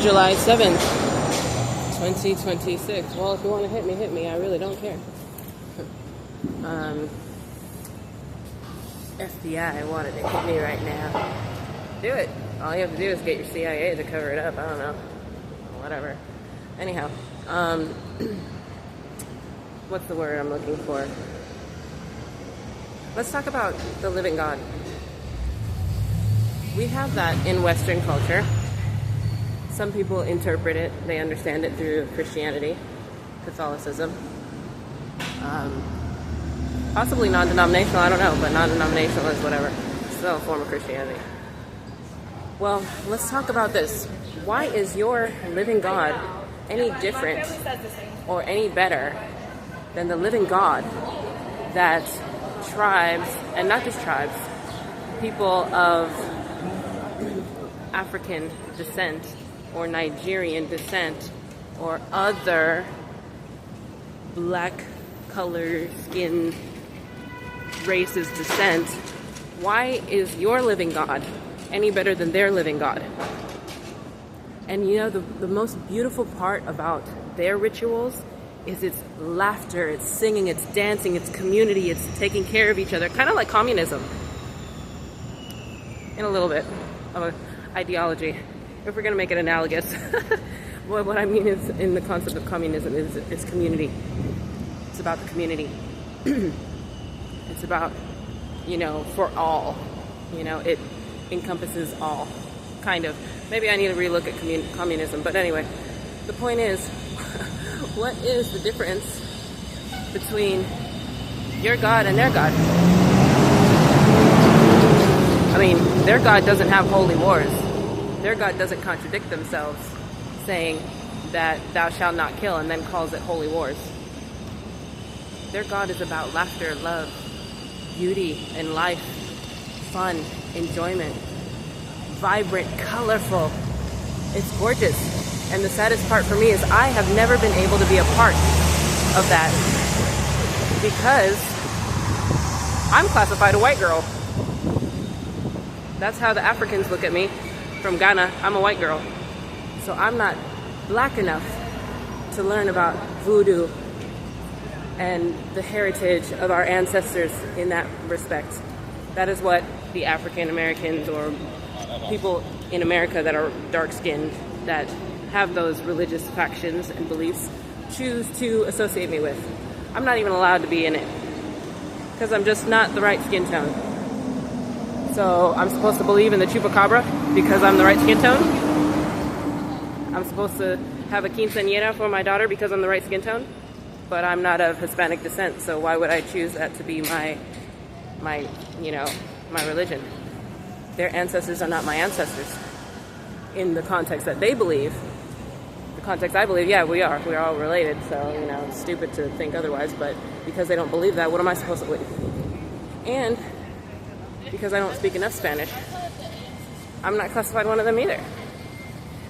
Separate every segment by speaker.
Speaker 1: July 7th, 2026. Well, if you want to hit me. I really don't care. FBI wanted to hit me right now. Do it. All you have to do is get your CIA to cover it up. I don't know. Whatever. Anyhow, what's the word I'm looking for? Let's talk about the living God. We have that in Western culture. Some people interpret it, they understand it through Christianity, Catholicism, possibly non-denominational, I don't know, but non-denominational is whatever. It's still a form of Christianity. Well, let's talk about this. Why is your living God any different or any better than the living God that tribes, and not just tribes, people of African descent or Nigerian descent or other black color skin races descent? Why is your living God any better than their living God? And you know, the most beautiful part about their rituals is its laughter, it's singing, it's dancing, it's community, it's taking care of each other, kind of like communism in a little bit of an ideology, if we're going to make it analogous. Well, what I mean is, in the concept of communism, is it's community. It's about the community. It's about, you know, for all. You know, it encompasses all, kind of. Maybe I need to relook at communism, but anyway, the point is, what is the difference between your God and their God? I mean, their God doesn't have holy wars. Their God doesn't contradict themselves, saying that thou shalt not kill and then calls it holy wars. Their God is about laughter, love, beauty, and life, fun, enjoyment, vibrant, colorful. It's gorgeous. And the saddest part for me is I have never been able to be a part of that because I'm classified a white girl. That's how the Africans look at me from Ghana. I'm a white girl. So I'm not black enough to learn about voodoo and the heritage of our ancestors in that respect. That is what the African Americans or people in America that are dark-skinned, that have those religious factions and beliefs, choose to associate me with. I'm not even allowed to be in it because I'm just not the right skin tone. So I'm supposed to believe in the chupacabra because I'm the right skin tone. I'm supposed to have a quinceañera for my daughter because I'm the right skin tone, but I'm not of Hispanic descent, so why would I choose that to be my religion? Their ancestors are not my ancestors in the context that they believe. Context I believe, yeah, we're all related, so, you know, it's stupid to think otherwise, but because they don't believe that, what am I supposed to believe? And because I don't speak enough Spanish, I'm not classified one of them either.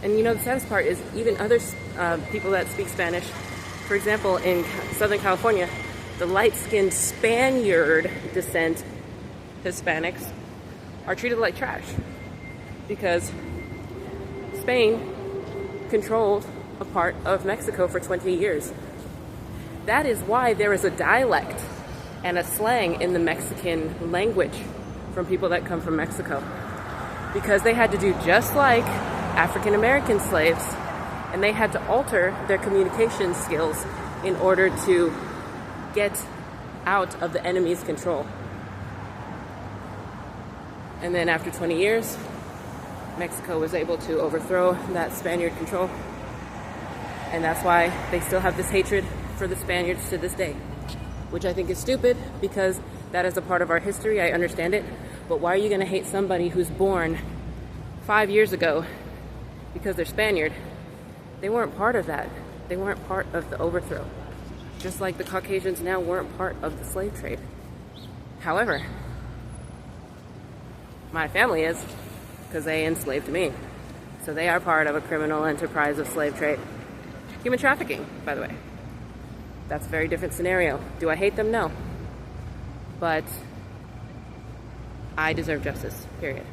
Speaker 1: And you know, the saddest part is even other people that speak Spanish, for example, in Southern California, the light-skinned Spaniard descent Hispanics are treated like trash because Spain controlled a part of Mexico for 20 years. That is why there is a dialect and a slang in the Mexican language from people that come from Mexico. Because they had to do just like African American slaves, and they had to alter their communication skills in order to get out of the enemy's control. And then after 20 years, Mexico was able to overthrow that Spaniard control. And that's why they still have this hatred for the Spaniards to this day, which I think is stupid because that is a part of our history. I understand it. But why are you going to hate somebody who's born 5 years ago because they're Spaniard? They weren't part of that. They weren't part of the overthrow. Just like the Caucasians now weren't part of the slave trade. However, my family is, because they enslaved me. So they are part of a criminal enterprise of slave trade. Human trafficking, by the way. That's a very different scenario. Do I hate them? No. But I deserve justice, period.